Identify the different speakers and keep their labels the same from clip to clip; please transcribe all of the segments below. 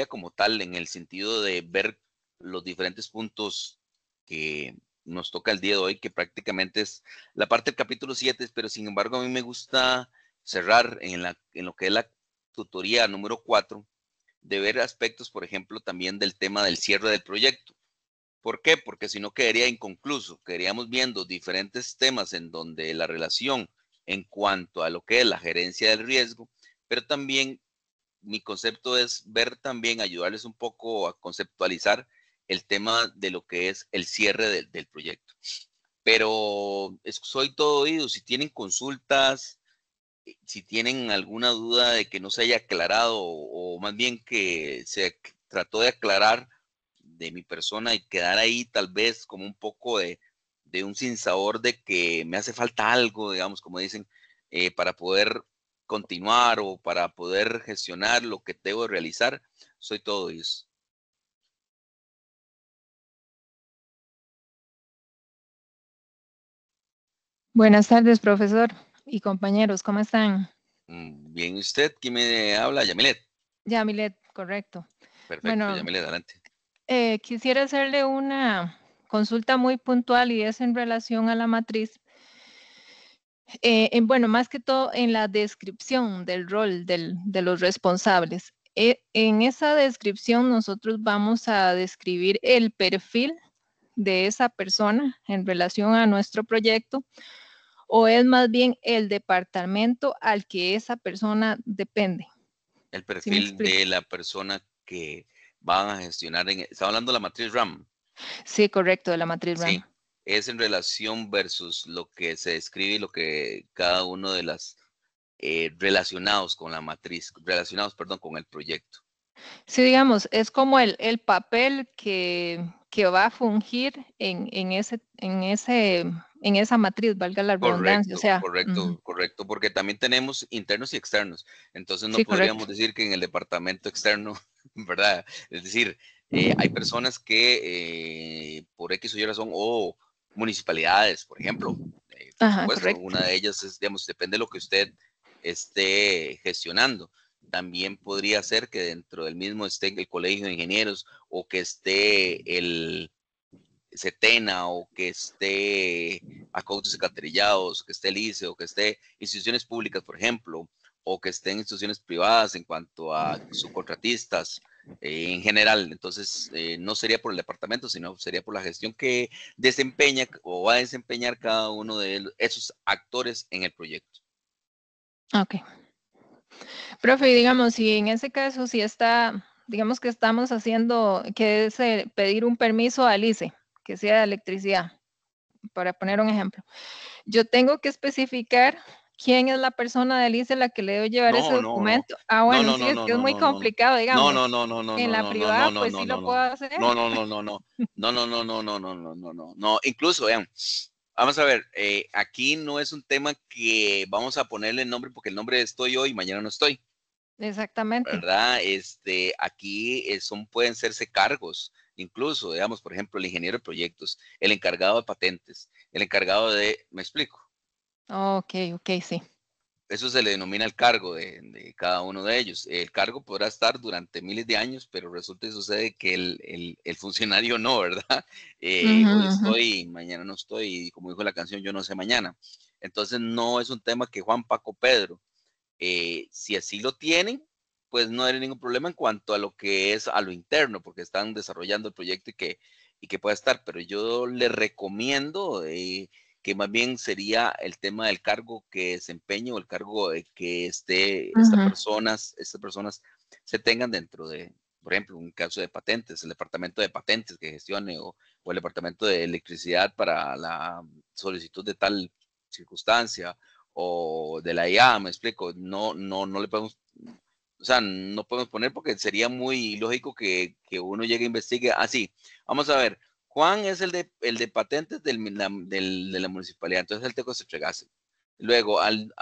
Speaker 1: como tal en el sentido de ver los diferentes puntos que nos toca el día de hoy, que prácticamente es la parte del capítulo 7, pero sin embargo a mí me gusta cerrar en lo que es la tutoría número 4, de ver aspectos, por ejemplo, también del tema del cierre del proyecto. ¿Por qué? Porque si no quedaría inconcluso. Quedaríamos viendo diferentes temas en donde la relación en cuanto a lo que es la gerencia del riesgo, pero también mi concepto es ver también, ayudarles un poco a conceptualizar el tema de lo que es el cierre del proyecto. Pero soy todo oído. Si tienen consultas, si tienen alguna duda de que no se haya aclarado o más bien que se trató de aclarar de mi persona y quedar ahí tal vez como un poco de un sinsabor de que me hace falta algo, digamos, como dicen, para poder continuar o para poder gestionar lo que debo realizar, soy todo eso.
Speaker 2: Buenas tardes, profesor y compañeros, ¿cómo están?
Speaker 1: Bien, ¿usted quién me habla? Yamilet.
Speaker 2: Yamilet, correcto.
Speaker 1: Perfecto,
Speaker 2: Bueno,
Speaker 1: Yamilet, adelante.
Speaker 2: quisiera hacerle una consulta muy puntual y es en relación a la matriz. Bueno, más que todo en la descripción del rol de los responsables. En esa descripción nosotros vamos a describir el perfil de esa persona en relación a nuestro proyecto o es más bien el departamento al que esa persona depende.
Speaker 1: El
Speaker 2: ¿Sí me
Speaker 1: perfil
Speaker 2: explico?
Speaker 1: de la persona que van a gestionar, está hablando de la matriz RAM.
Speaker 2: Sí, correcto, de la matriz RAM.
Speaker 1: Sí, es en relación versus lo que se describe y lo que cada uno de las relacionados con la matriz, relacionados, perdón, con el proyecto.
Speaker 2: Sí, digamos, es como el papel que va a fungir en esa matriz, valga la redundancia. O
Speaker 1: Correcto,
Speaker 2: sea,
Speaker 1: correcto, correcto, porque también tenemos internos y externos. Entonces no
Speaker 2: sí, correcto.
Speaker 1: podríamos decir que en el departamento externo, ¿verdad? Es decir, hay personas que por X o Y razón, o municipalidades, por ejemplo, por
Speaker 2: Ajá,
Speaker 1: supuesto,
Speaker 2: correcto.
Speaker 1: una de ellas es, digamos, depende de lo que usted esté gestionando. También podría ser que dentro del mismo esté el colegio de ingenieros o que esté el Setena o que esté Acautos y Catarillados, que esté el ICE o que esté instituciones públicas, por ejemplo, o que estén instituciones privadas en cuanto a subcontratistas en general. Entonces, no sería por el departamento, sino sería por la gestión que desempeña o va a desempeñar cada uno de esos actores en el proyecto.
Speaker 2: Ok. Profe, y digamos, si en ese caso, si está, digamos que estamos haciendo, que es pedir un permiso al ICE, que sea de electricidad, para poner un ejemplo. Yo tengo que especificar quién es la persona del ICE a la que le debo llevar ese
Speaker 1: No, no, no.
Speaker 2: documento. Ah,
Speaker 1: No,
Speaker 2: bueno,
Speaker 1: no,
Speaker 2: sí,
Speaker 1: no,
Speaker 2: es
Speaker 1: no,
Speaker 2: que es
Speaker 1: no,
Speaker 2: muy
Speaker 1: no, no, no.
Speaker 2: complicado,
Speaker 1: No,
Speaker 2: digamos.
Speaker 1: no, no, no, no,
Speaker 2: En
Speaker 1: no,
Speaker 2: la
Speaker 1: no, no, no,
Speaker 2: privada,
Speaker 1: no,
Speaker 2: pues sí
Speaker 1: no,
Speaker 2: lo
Speaker 1: no,
Speaker 2: puedo
Speaker 1: no.
Speaker 2: hacer.
Speaker 1: No, no, no, no, no. No, no, no, no, no, no, no, no, no, no. Incluso, vean, vamos a ver, aquí no es un tema que vamos a ponerle nombre porque el nombre estoy yo y mañana no estoy,
Speaker 2: Exactamente.
Speaker 1: ¿verdad? Aquí pueden serse cargos, incluso, digamos, por ejemplo, el ingeniero de proyectos, el encargado de patentes, el encargado me explico.
Speaker 2: Ok, ok, sí.
Speaker 1: Eso se le denomina el cargo de cada uno de ellos. El cargo podrá estar durante miles de años, pero resulta y sucede que el funcionario no, ¿verdad?
Speaker 2: Ujú,
Speaker 1: Hoy
Speaker 2: ujú.
Speaker 1: estoy, mañana no estoy, y como dijo la canción, yo no sé mañana. Entonces no es un tema que Juan, Paco, Pedro, si así lo tienen, pues no hay ningún problema en cuanto a lo que es a lo interno, porque están desarrollando el proyecto y que pueda estar, pero yo le recomiendo que más bien sería el tema del cargo que desempeñe o el cargo que
Speaker 2: Ujú.
Speaker 1: estas personas se tengan dentro de, por ejemplo, un caso de patentes, el departamento de patentes que gestione o el departamento de electricidad para la solicitud de tal circunstancia o de la IA, me explico, no, no, no le podemos, o sea, no podemos poner porque sería muy lógico que uno llegue a investigue. Ah, sí, vamos a ver, Juan es el de patentes de la municipalidad, entonces él tengo que entregárselo. Luego, al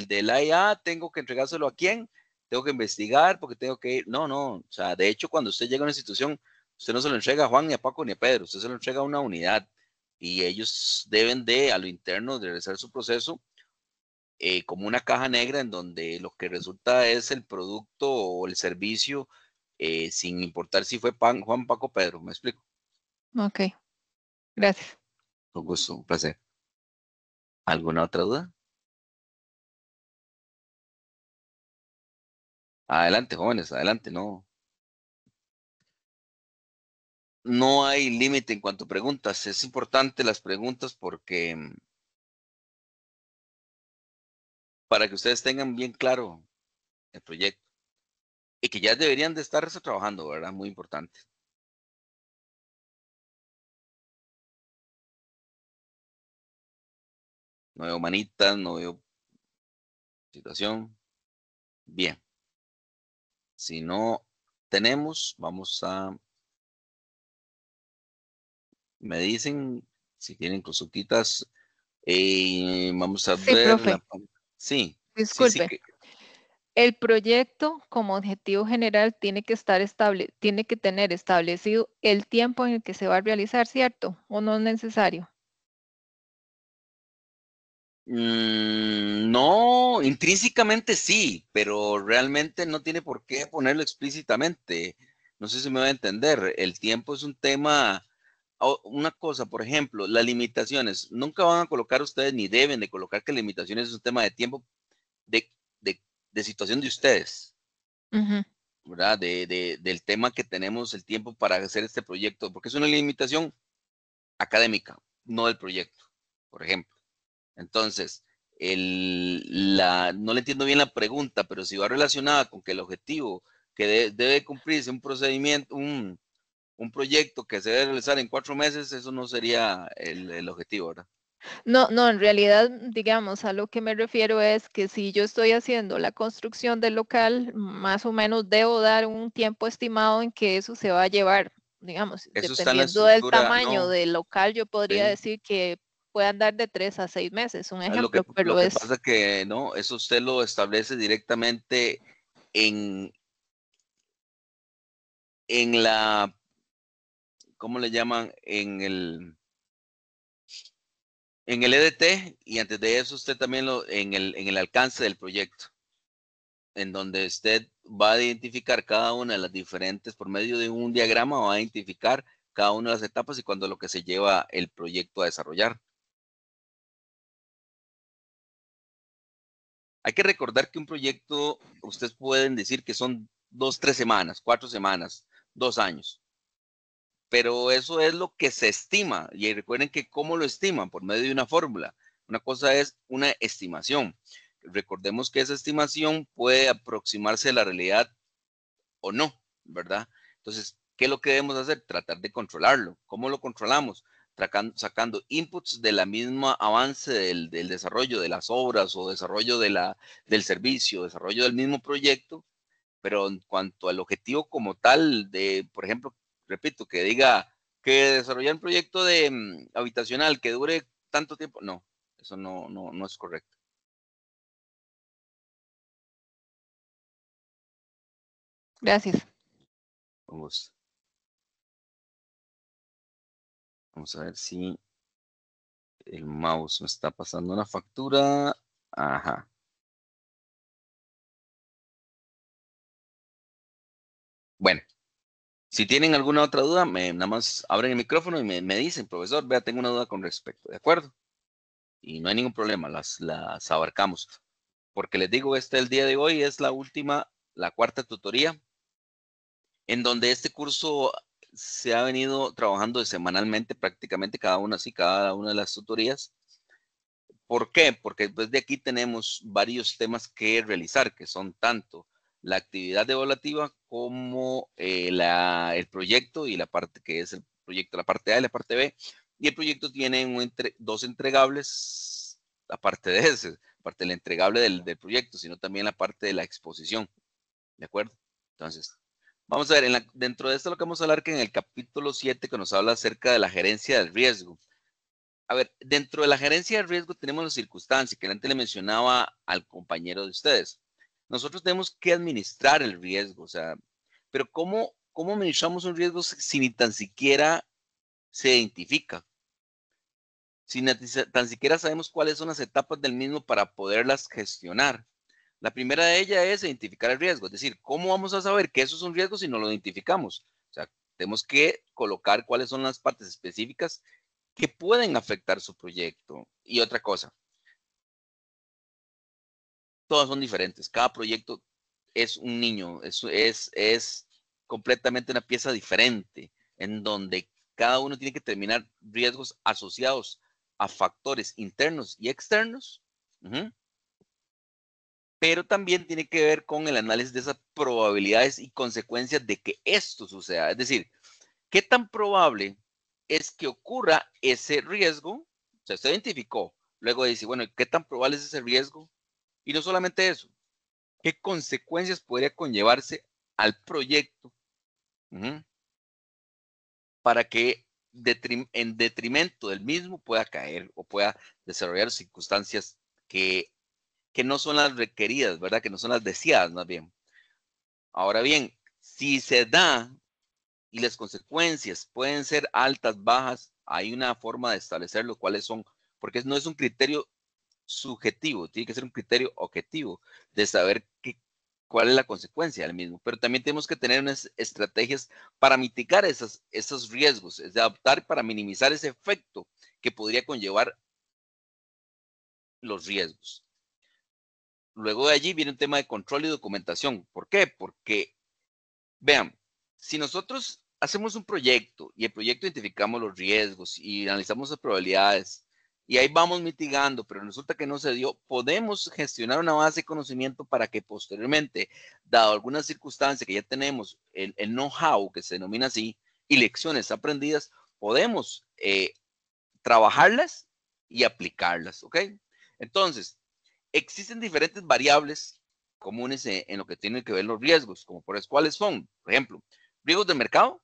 Speaker 1: de la IA, tengo que entregárselo a quién, tengo que investigar porque tengo que ir. No, no, o sea, de hecho, cuando usted llega a una institución, usted no se lo entrega a Juan, ni a Paco, ni a Pedro, usted se lo entrega a una unidad y ellos deben a lo interno, de realizar su proceso como una caja negra en donde lo que resulta es el producto o el servicio sin importar si fue Juan, Paco, Pedro. ¿Me explico?
Speaker 2: Ok, gracias.
Speaker 1: Con gusto, un placer. ¿Alguna otra duda? Adelante, jóvenes, adelante, no. No hay límite en cuanto a preguntas. Es importante las preguntas porque para que ustedes tengan bien claro el proyecto y que ya deberían de estarse trabajando, ¿verdad? Muy importante. No veo manitas, no veo situación. Bien. Si no tenemos, me dicen si tienen consultitas. Vamos a
Speaker 2: Sí,
Speaker 1: ver
Speaker 2: profe,
Speaker 1: sí, sí,
Speaker 2: disculpe. El proyecto como objetivo general tiene que tener establecido el tiempo en el que se va a realizar, ¿cierto? ¿O no es necesario?
Speaker 1: No, intrínsecamente sí, pero realmente no tiene por qué ponerlo explícitamente. No sé si me va a entender. El tiempo es un tema, una cosa, por ejemplo, las limitaciones. Nunca van a colocar ustedes ni deben de colocar que limitaciones es un tema de tiempo de, de, de situación de ustedes,
Speaker 2: Ujú.
Speaker 1: ¿verdad? Del tema que tenemos el tiempo para hacer este proyecto, porque es una limitación académica, no del proyecto, por ejemplo. Entonces, no le entiendo bien la pregunta, pero si va relacionada con que el objetivo que debe cumplirse un procedimiento, un proyecto que se debe realizar en 4 meses, eso no sería el objetivo, ¿verdad?
Speaker 2: No, no, en realidad, digamos, a lo que me refiero es que si yo estoy haciendo la construcción del local, más o menos debo dar un tiempo estimado en que eso se va a llevar. Digamos,
Speaker 1: Eso está en la
Speaker 2: dependiendo del
Speaker 1: estructura,
Speaker 2: tamaño
Speaker 1: no,
Speaker 2: del local, yo podría
Speaker 1: sí.
Speaker 2: decir que puede andar de 3 a 6 meses, un
Speaker 1: Lo que,
Speaker 2: ejemplo,
Speaker 1: lo
Speaker 2: pero
Speaker 1: que
Speaker 2: es,
Speaker 1: pasa que no, eso usted lo establece directamente en, en la, ¿cómo le llaman? En el EDT, y antes de eso usted también en el alcance del proyecto, en donde usted va a identificar cada una de las diferentes, por medio de un diagrama, va a identificar cada una de las etapas y cuándo es lo que se lleva el proyecto a desarrollar. Hay que recordar que un proyecto, ustedes pueden decir que son 2, 3 semanas, 4 semanas, 2 años, pero eso es lo que se estima. Y recuerden que cómo lo estiman, por medio de una fórmula. Una cosa es una estimación. Recordemos que esa estimación puede aproximarse a la realidad o no, ¿verdad? Entonces, ¿qué es lo que debemos hacer? Tratar de controlarlo. ¿Cómo lo controlamos? Sacando inputs de la misma avance del desarrollo de las obras o desarrollo del servicio, desarrollo del mismo proyecto, pero en cuanto al objetivo como tal, por ejemplo, repito, que diga que desarrollar un proyecto de habitacional que dure tanto tiempo, no, eso no es correcto.
Speaker 2: gracias.
Speaker 1: Vamos, vamos a ver si el mouse me está pasando una factura. Ajá. Bueno, si tienen alguna otra duda, nada más abren el micrófono y me dicen, profesor, vea, tengo una duda con respecto, ¿de acuerdo? Y no hay ningún problema, las abarcamos. Porque les digo, el día de hoy es la cuarta tutoría, en donde este curso se ha venido trabajando semanalmente, prácticamente cada una de las tutorías. ¿Por qué? Porque después de aquí tenemos varios temas que realizar, que son tanto la actividad evaluativa como el proyecto y la parte que es el proyecto, la parte A y la parte B. Y el proyecto tiene dos entregables, aparte de ese, aparte del entregable del proyecto, sino también la parte de la exposición. ¿De acuerdo? Entonces, vamos a ver, dentro de esto lo que vamos a hablar que en el capítulo 7 que nos habla acerca de la gerencia del riesgo. A ver, dentro de la gerencia de riesgo tenemos las circunstancias que antes le mencionaba al compañero de ustedes. Nosotros tenemos que administrar el riesgo, o sea, pero ¿cómo administramos un riesgo si ni tan siquiera se identifica? Si ni tan siquiera sabemos cuáles son las etapas del mismo para poderlas gestionar. La primera de ellas es identificar el riesgo, es decir, ¿cómo vamos a saber que eso es un riesgo si no lo identificamos? O sea, tenemos que colocar cuáles son las partes específicas que pueden afectar su proyecto. Y otra cosa, todas son diferentes. Cada proyecto es un niño, es completamente una pieza diferente, en donde cada uno tiene que determinar riesgos asociados a factores internos y externos, pero también tiene que ver con el análisis de esas probabilidades y consecuencias de que esto suceda. Es decir, ¿qué tan probable es que ocurra ese riesgo? O sea, usted identificó, luego dice, bueno, ¿qué tan probable es ese riesgo? Y no solamente eso, ¿qué consecuencias podría conllevarse al proyecto para que en detrimento del mismo pueda caer o pueda desarrollar circunstancias que, que no son las requeridas, ¿verdad? Que no son las deseadas, más bien. Ahora bien, si se da y las consecuencias pueden ser altas, bajas, hay una forma de establecerlo, cuáles son, porque no es un criterio subjetivo, tiene que ser un criterio objetivo de saber cuál es la consecuencia del mismo. Pero también tenemos que tener unas estrategias para mitigar esos riesgos, es de adaptar para minimizar ese efecto que podría conllevar los riesgos. Luego de allí viene un tema de control y documentación. ¿Por qué? Porque, vean, si nosotros hacemos un proyecto y el proyecto identificamos los riesgos y analizamos las probabilidades y ahí vamos mitigando, pero resulta que no se dio, podemos gestionar una base de conocimiento para que posteriormente, dado alguna circunstancia que ya tenemos, el know-how que se denomina así y lecciones aprendidas, podemos trabajarlas y aplicarlas, ¿ok? Entonces, existen diferentes variables comunes en lo que tienen que ver los riesgos, como por cuáles son, por ejemplo, riesgos de mercado,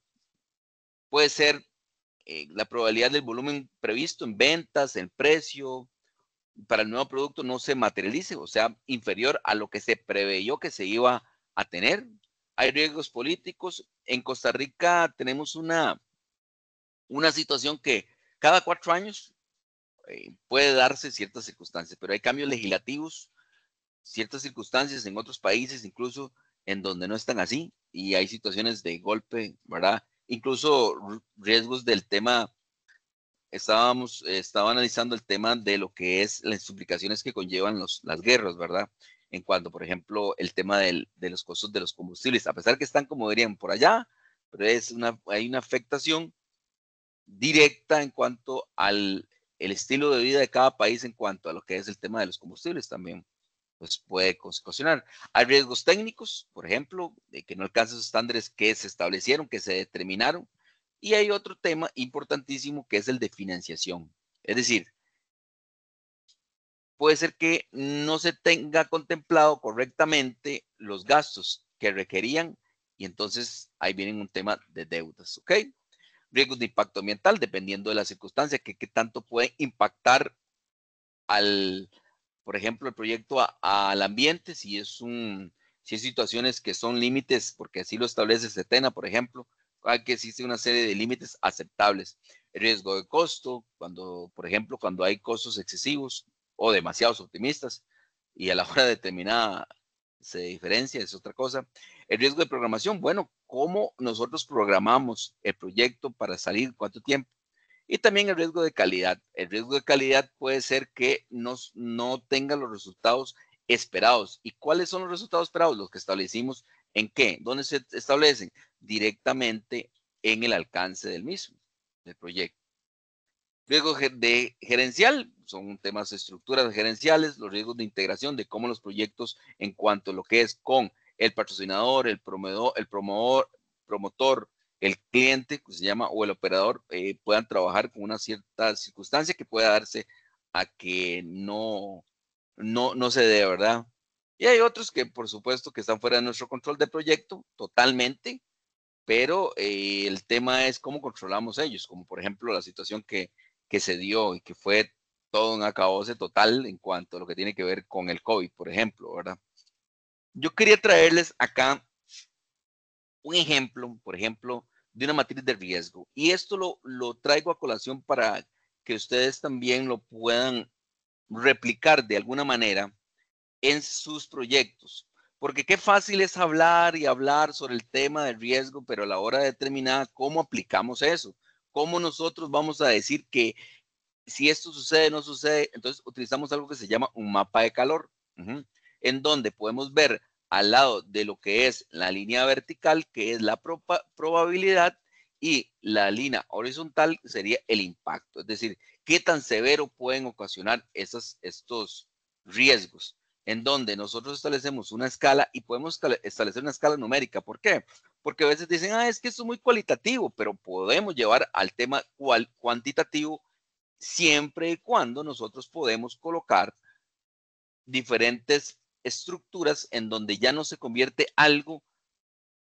Speaker 1: puede ser la probabilidad del volumen previsto en ventas, el precio para el nuevo producto no se materialice, o sea, inferior a lo que se preveyó que se iba a tener. Hay riesgos políticos. En Costa Rica tenemos una situación que cada 4 años puede darse ciertas circunstancias, pero hay cambios legislativos, ciertas circunstancias en otros países, incluso en donde no están así, y hay situaciones de golpe, ¿verdad? Incluso riesgos del tema, estaba analizando el tema de lo que es las implicaciones que conllevan las guerras, ¿verdad? En cuanto, por ejemplo, el tema de los costos de los combustibles, a pesar que están, como dirían, por allá, pero hay una afectación directa en cuanto al el estilo de vida de cada país en cuanto a lo que es el tema de los combustibles también, pues puede ocasionar. Hay riesgos técnicos, por ejemplo, de que no alcanzan los estándares que se establecieron, que se determinaron. Y hay otro tema importantísimo que es el de financiación. Es decir, puede ser que no se tenga contemplado correctamente los gastos que requerían y entonces ahí viene un tema de deudas, ¿ok? Riesgos de impacto ambiental, dependiendo de la circunstancia, que tanto puede impactar al, por ejemplo, el proyecto al ambiente, si hay situaciones que son límites, porque así lo establece CETENA, por ejemplo, hay que existe una serie de límites aceptables. El riesgo de costo, cuando, por ejemplo, cuando hay costos excesivos o demasiados optimistas y a la hora determinada se diferencia, es otra cosa. El riesgo de programación, bueno, cómo nosotros programamos el proyecto para salir, cuánto tiempo. Y también el riesgo de calidad. El riesgo de calidad puede ser que no tenga los resultados esperados. ¿Y cuáles son los resultados esperados? Los que establecimos en qué, ¿dónde se establecen? Directamente en el alcance del mismo, del proyecto. Riesgo de gerencial, son temas de estructuras gerenciales, los riesgos de integración, de cómo los proyectos en cuanto a lo que es con el patrocinador, promotor, el cliente, que se llama, o el operador, puedan trabajar con una cierta circunstancia que pueda darse a que no se dé, ¿verdad? Y hay otros que, por supuesto, que están fuera de nuestro control de proyecto, totalmente, pero el tema es cómo controlamos ellos, como por ejemplo la situación que se dio y que fue todo un acabose total en cuanto a lo que tiene que ver con el COVID, por ejemplo, ¿verdad? Yo quería traerles acá un ejemplo, por ejemplo, de una matriz de riesgo. Y esto lo traigo a colación para que ustedes también lo puedan replicar de alguna manera en sus proyectos. Porque qué fácil es hablar y hablar sobre el tema del riesgo, pero a la hora de determinar cómo aplicamos eso, cómo nosotros vamos a decir que si esto sucede, no sucede, entonces utilizamos algo que se llama un mapa de calor, en donde podemos ver al lado de lo que es la línea vertical, que es la probabilidad, y la línea horizontal sería el impacto, es decir, qué tan severo pueden ocasionar estos riesgos, en donde nosotros establecemos una escala y podemos establecer una escala numérica. ¿Por qué? Porque a veces dicen, es que esto es muy cualitativo, pero podemos llevar al tema cuantitativo siempre y cuando nosotros podemos colocar diferentes estructuras en donde ya no se convierte algo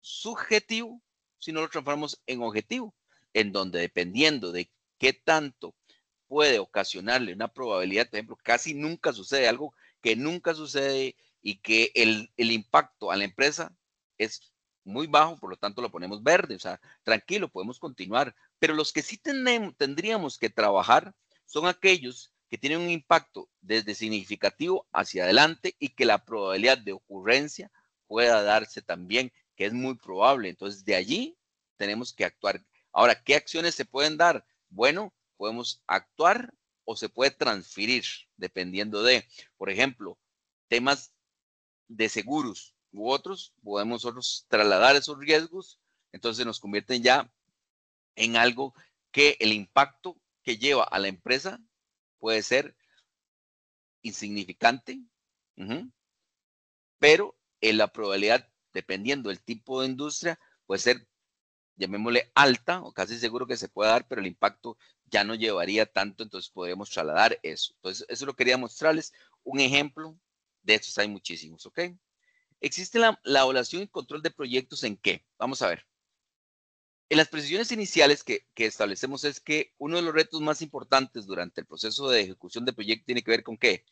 Speaker 1: subjetivo, sino lo transformamos en objetivo, en donde dependiendo de qué tanto puede ocasionarle una probabilidad, por ejemplo, casi nunca sucede algo que nunca sucede y que el impacto a la empresa es muy bajo, por lo tanto lo ponemos verde, o sea, tranquilo, podemos continuar, pero los que sí tendríamos que trabajar son aquellos que tienen un impacto desde significativo hacia adelante y que la probabilidad de ocurrencia pueda darse también, que es muy probable. Entonces, de allí tenemos que actuar. Ahora, ¿qué acciones se pueden dar? Bueno, podemos actuar o se puede transferir, dependiendo de, por ejemplo, temas de seguros u otros, podemos nosotros trasladar esos riesgos, entonces nos convierten ya en algo que el impacto que lleva a la empresa puede ser insignificante, pero en la probabilidad, dependiendo del tipo de industria, puede ser, llamémosle, alta o casi seguro que se pueda dar, pero el impacto ya no llevaría tanto, entonces podríamos trasladar eso. Entonces, eso lo quería mostrarles. Un ejemplo de estos hay muchísimos, ¿ok? Existe la evaluación y control de proyectos en qué. Vamos a ver. En las precisiones iniciales que establecemos es que uno de los retos más importantes durante el proceso de ejecución de proyecto tiene que ver con qué,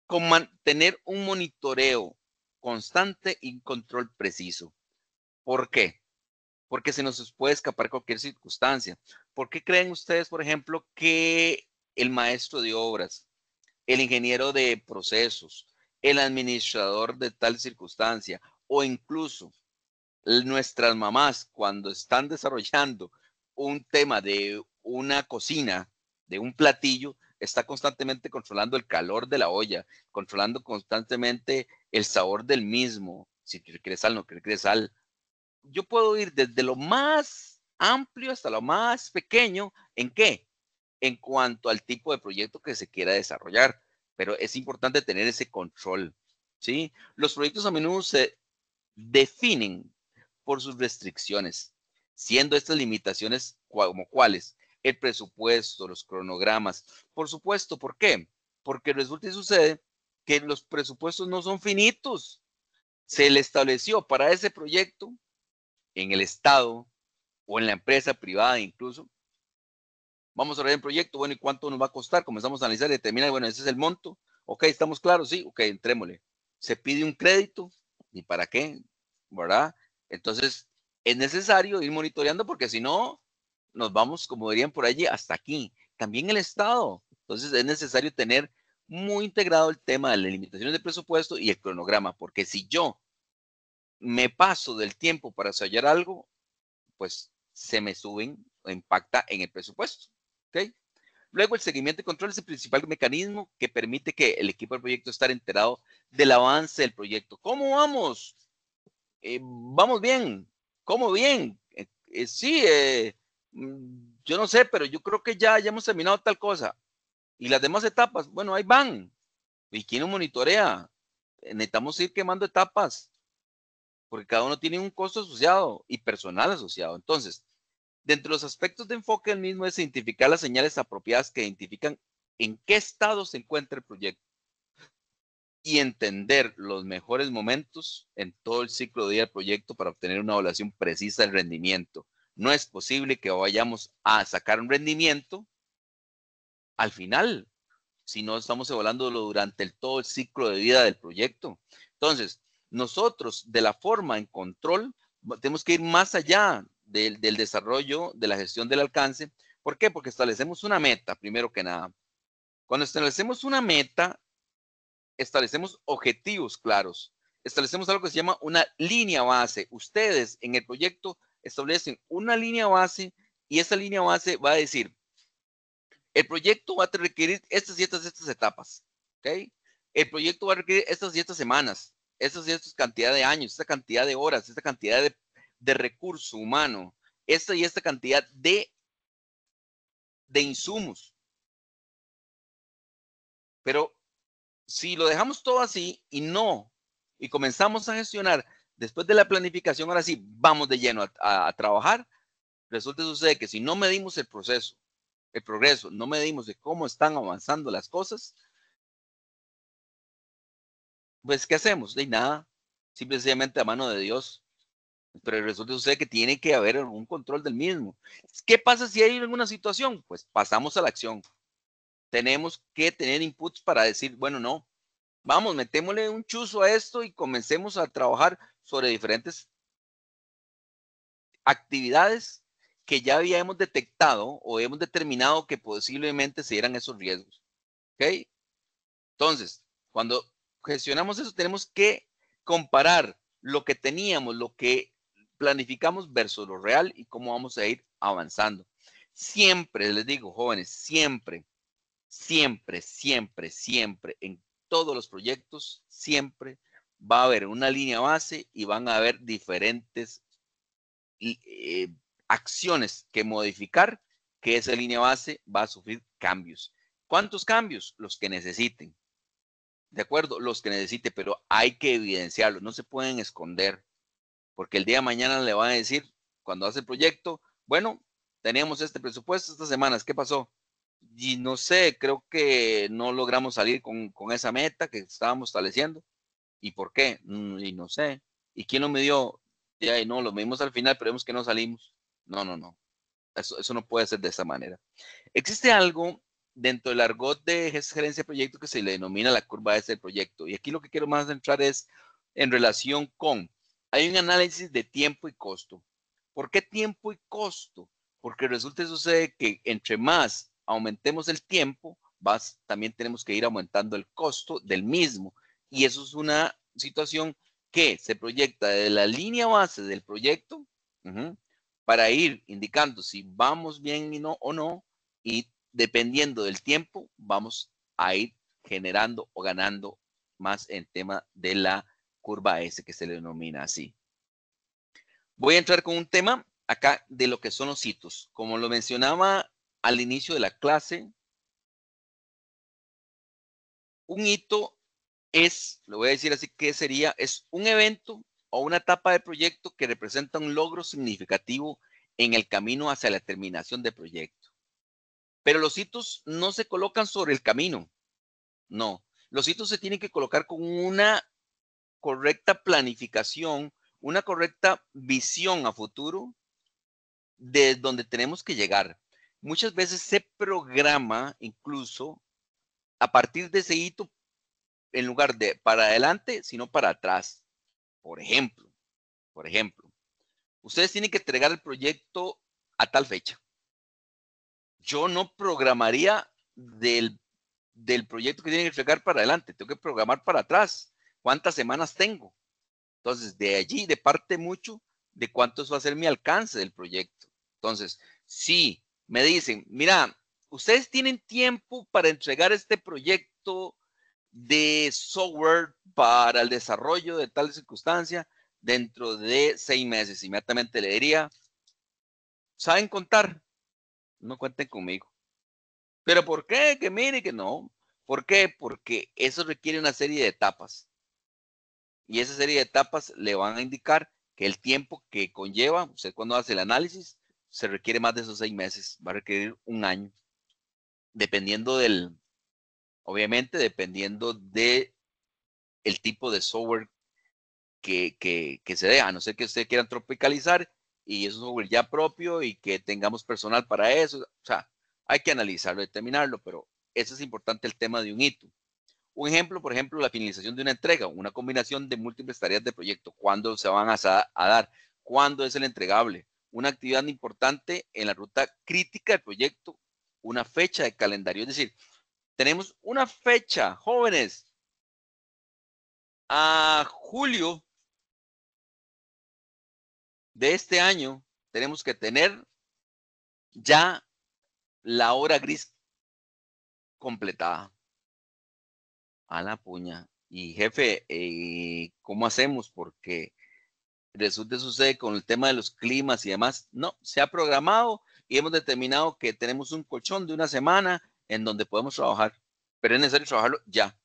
Speaker 1: con mantener un monitoreo constante y control preciso. ¿Por qué? Porque se nos puede escapar cualquier circunstancia. ¿Por qué creen ustedes, por ejemplo, que el maestro de obras, el ingeniero de procesos, el administrador de tal circunstancia o incluso nuestras mamás cuando están desarrollando un tema de una cocina, de un platillo, está constantemente controlando el calor de la olla, controlando constantemente el sabor del mismo, si quiere sal, no quiere sal? Yo puedo ir desde lo más amplio hasta lo más pequeño. ¿En qué? En cuanto al tipo de proyecto que se quiera desarrollar. Pero es importante tener ese control, ¿sí? Los proyectos a menudo se definen por sus restricciones, siendo estas limitaciones como cuáles: el presupuesto, los cronogramas. Por supuesto, ¿por qué? Porque resulta y sucede que los presupuestos no son finitos. Se le estableció para ese proyecto en el Estado o en la empresa privada incluso. Vamos a ver el proyecto, bueno, ¿y cuánto nos va a costar? Comenzamos a analizar y determinar, bueno, ese es el monto. Ok, ¿estamos claros? Sí, ok, entrémosle. Se pide un crédito, ¿y para qué? ¿Verdad? Entonces, es necesario ir monitoreando porque si no, nos vamos, como dirían por allí, hasta aquí. También el Estado. Entonces, es necesario tener muy integrado el tema de las limitaciones de presupuesto y el cronograma, porque si yo me paso del tiempo para ensayar algo, pues se me suben o impacta en el presupuesto. ¿Ok? Luego, el seguimiento y control es el principal mecanismo que permite que el equipo del proyecto esté enterado del avance del proyecto. ¿Cómo vamos? Vamos bien. ¿Cómo bien? Sí, yo no sé, pero yo creo que ya hemos terminado tal cosa. Y las demás etapas, bueno, ahí van. ¿Y quién lo monitorea? Necesitamos ir quemando etapas, porque cada uno tiene un costo asociado y personal asociado. Entonces, dentro de los aspectos de enfoque del mismo es identificar las señales apropiadas que identifican en qué estado se encuentra el proyecto y entender los mejores momentos en todo el ciclo de vida del proyecto para obtener una evaluación precisa del rendimiento. No es posible que vayamos a sacar un rendimiento al final, si no estamos evaluándolo durante todo el ciclo de vida del proyecto. Entonces, nosotros de la forma en control tenemos que ir más allá del desarrollo, de la gestión del alcance. ¿Por qué? Porque establecemos una meta, primero que nada. Cuando establecemos una meta, establecemos objetivos claros. Establecemos algo que se llama una línea base. Ustedes en el proyecto establecen una línea base y esa línea base va a decir, el proyecto va a requerir estas y estas etapas. ¿Okay? El proyecto va a requerir estas y estas semanas, estas y estas cantidad de años, esta cantidad de horas, esta cantidad de recurso humano, esta y esta cantidad de insumos. Pero si lo dejamos todo así y comenzamos a gestionar después de la planificación, ahora sí, vamos de lleno a trabajar, sucede que si no medimos el proceso, el progreso, no medimos de cómo están avanzando las cosas, pues ¿qué hacemos? De nada, simplemente a mano de Dios. Pero sucede que tiene que haber un control del mismo. ¿Qué pasa si hay alguna situación? Pues pasamos a la acción. Tenemos que tener inputs para decir, bueno, no, vamos, metémosle un chuzo a esto y comencemos a trabajar sobre diferentes actividades que ya habíamos detectado o hemos determinado que posiblemente se dieran esos riesgos. ¿Ok? Entonces, cuando gestionamos eso, tenemos que comparar lo que teníamos, lo que planificamos versus lo real y cómo vamos a ir avanzando. Siempre, les digo, jóvenes, siempre, siempre, siempre, siempre, en todos los proyectos, siempre va a haber una línea base y van a haber diferentes acciones que modificar, que esa línea base va a sufrir cambios. ¿Cuántos cambios? Los que necesiten. De acuerdo, los que necesite, pero hay que evidenciarlos, no se pueden esconder, porque el día de mañana le van a decir, cuando hace el proyecto, bueno, teníamos este presupuesto estas semanas, ¿qué pasó? Y no sé, creo que no logramos salir con esa meta que estábamos estableciendo. ¿Y por qué? Y no sé. ¿Y quién lo midió? Ya, no, lo medimos al final, pero vemos que no salimos. No, no, no. Eso no puede ser de esa manera. Existe algo dentro del argot de gerencia de proyecto que se le denomina la curva S del proyecto. Y aquí lo que quiero más entrar es en relación con, hay un análisis de tiempo y costo. ¿Por qué tiempo y costo? Porque resulta y sucede que entre más aumentemos el tiempo, también tenemos que ir aumentando el costo del mismo. Y eso es una situación que se proyecta de la línea base del proyecto para ir indicando si vamos bien o no, y dependiendo del tiempo, vamos a ir generando o ganando más en tema de la curva S, que se le denomina así. Voy a entrar con un tema acá de lo que son los hitos. Como lo mencionaba al inicio de la clase, un hito es, lo voy a decir así, que sería, es un evento o una etapa de proyecto que representa un logro significativo en el camino hacia la terminación del proyecto. Pero los hitos no se colocan sobre el camino, no. Los hitos se tienen que colocar con una correcta planificación, una correcta visión a futuro de donde tenemos que llegar. Muchas veces se programa incluso a partir de ese hito en lugar de para adelante, sino para atrás. Por ejemplo, ustedes tienen que entregar el proyecto a tal fecha. Yo no programaría del proyecto que tienen que entregar para adelante, tengo que programar para atrás. ¿Cuántas semanas tengo? Entonces, de allí departe mucho de cuánto va a ser mi alcance del proyecto. Entonces, si me dicen, mira, ustedes tienen tiempo para entregar este proyecto de software para el desarrollo de tal circunstancia dentro de 6 meses. Inmediatamente le diría, ¿saben contar? No cuenten conmigo. ¿Pero por qué? Que mire que no. ¿Por qué? Porque eso requiere una serie de etapas. Y esa serie de etapas le van a indicar que el tiempo que conlleva, usted cuando hace el análisis, se requiere más de esos 6 meses. Va a requerir un año. Dependiendo obviamente, dependiendo de el tipo de software que se dé, a no ser que ustedes quieran tropicalizar y es un software ya propio y que tengamos personal para eso. O sea, hay que analizarlo, determinarlo, pero eso es importante el tema de un hito. Un ejemplo, por ejemplo, la finalización de una entrega, una combinación de múltiples tareas de proyecto. ¿Cuándo se van a dar? ¿Cuándo es el entregable? Una actividad importante en la ruta crítica del proyecto, una fecha de calendario. Es decir, tenemos una fecha, jóvenes, a julio de este año tenemos que tener ya la hora gris completada. A la puña. Y jefe, ¿cómo hacemos? Porque resulta sucede con el tema de los climas y demás. No, se ha programado y hemos determinado que tenemos un colchón de una semana en donde podemos trabajar, pero es necesario trabajarlo ya.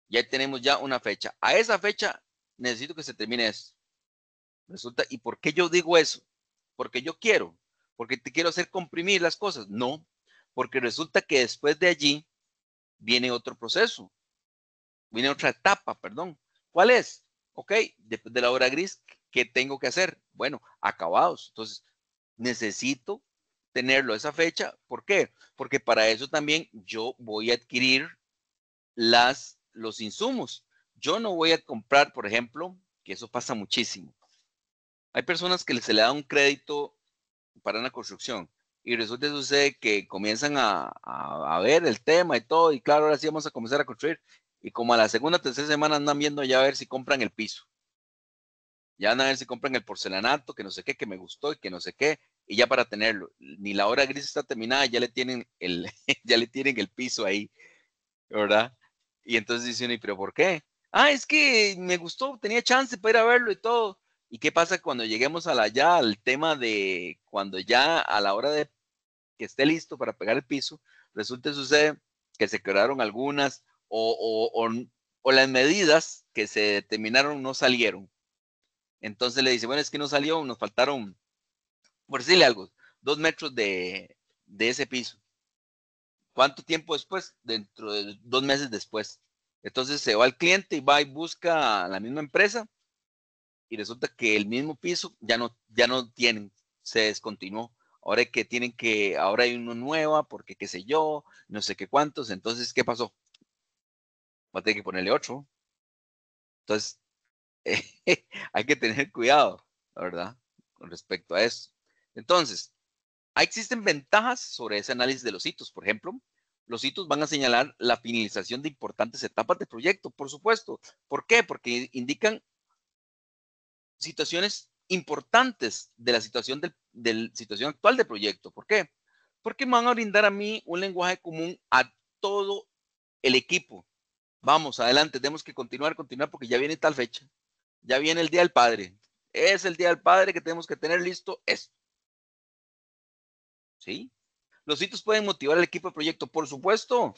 Speaker 1: Ya tenemos ya una fecha. A esa fecha necesito que se termine eso. Resulta, ¿y por qué yo digo eso? Porque yo quiero, porque te quiero hacer comprimir las cosas. No, porque resulta que después de allí viene otro proceso, viene otra etapa, perdón. ¿Cuál es? Ok, después de la hora gris, ¿qué tengo que hacer? Bueno, acabados. Entonces, necesito tenerlo a esa fecha. ¿Por qué? Porque para eso también yo voy a adquirir los insumos. Yo no voy a comprar, por ejemplo, que eso pasa muchísimo. Hay personas que se le da un crédito para una construcción y resulta que sucede que comienzan a ver el tema y todo, y claro, ahora sí vamos a comenzar a construir. Y como a la segunda o tercera semana andan viendo ya a ver si compran el piso. Ya andan a ver si compran el porcelanato, que no sé qué, que me gustó y que no sé qué, y ya para tenerlo. Ni la hora gris está terminada, ya le tienen ya le tienen el piso ahí, ¿verdad? Y entonces dicen, ¿y pero por qué? Ah, es que me gustó, tenía chance para ir a verlo y todo. ¿Y qué pasa cuando lleguemos ya al tema de cuando ya a la hora de que esté listo para pegar el piso, resulta sucede que se quedaron algunas o las medidas que se determinaron no salieron? Entonces le dice, bueno, es que no salió, nos faltaron, por decirle algo, 2 metros de ese piso. ¿Cuánto tiempo después? Dentro de 2 meses después. Entonces se va al cliente y va y busca a la misma empresa y resulta que el mismo piso ya no tienen, se descontinuó. Ahora ahora hay uno nueva porque qué sé yo, no sé qué cuántos. Entonces, ¿qué pasó? Va a tener que ponerle otro. Entonces, hay que tener cuidado, la verdad, con respecto a eso. Entonces, existen ventajas sobre ese análisis de los hitos. Por ejemplo, los hitos van a señalar la finalización de importantes etapas de proyecto, por supuesto. ¿Por qué? Porque indican situaciones importantes de la situación actual del proyecto. ¿Por qué? Porque me van a brindar a mí un lenguaje común a todo el equipo. Vamos, adelante, tenemos que continuar, porque ya viene tal fecha. Ya viene el Día del Padre. Es el Día del Padre que tenemos que tener listo esto. ¿Sí? Los hitos pueden motivar al equipo de proyecto, por supuesto.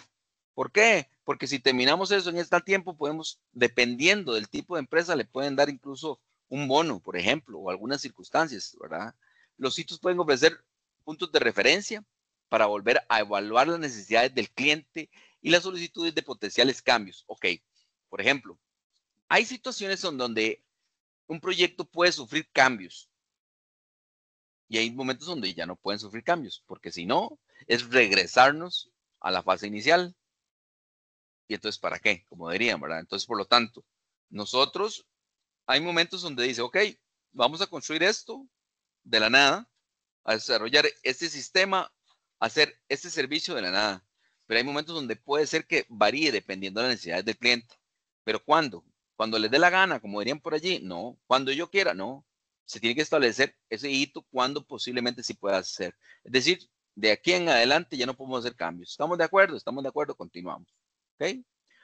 Speaker 1: ¿Por qué? Porque si terminamos eso en este tiempo, podemos, dependiendo del tipo de empresa, le pueden dar incluso un bono, por ejemplo, o algunas circunstancias, ¿verdad? Los hitos pueden ofrecer puntos de referencia para volver a evaluar las necesidades del cliente y las solicitudes de potenciales cambios. Ok, por ejemplo, hay situaciones en donde un proyecto puede sufrir cambios y hay momentos donde ya no pueden sufrir cambios, porque si no, es regresarnos a la fase inicial. Y entonces, ¿para qué? Como dirían, ¿verdad? Entonces, por lo tanto, nosotros hay momentos donde dice, ok, vamos a construir esto de la nada, a desarrollar este sistema, a hacer este servicio de la nada. Pero hay momentos donde puede ser que varíe dependiendo de las necesidades del cliente. ¿Pero cuándo? Cuando les dé la gana, como dirían por allí, no. Cuando yo quiera, no. Se tiene que establecer ese hito cuando posiblemente sí pueda hacer. Es decir, de aquí en adelante ya no podemos hacer cambios. ¿Estamos de acuerdo? Estamos de acuerdo, continuamos. ¿Ok?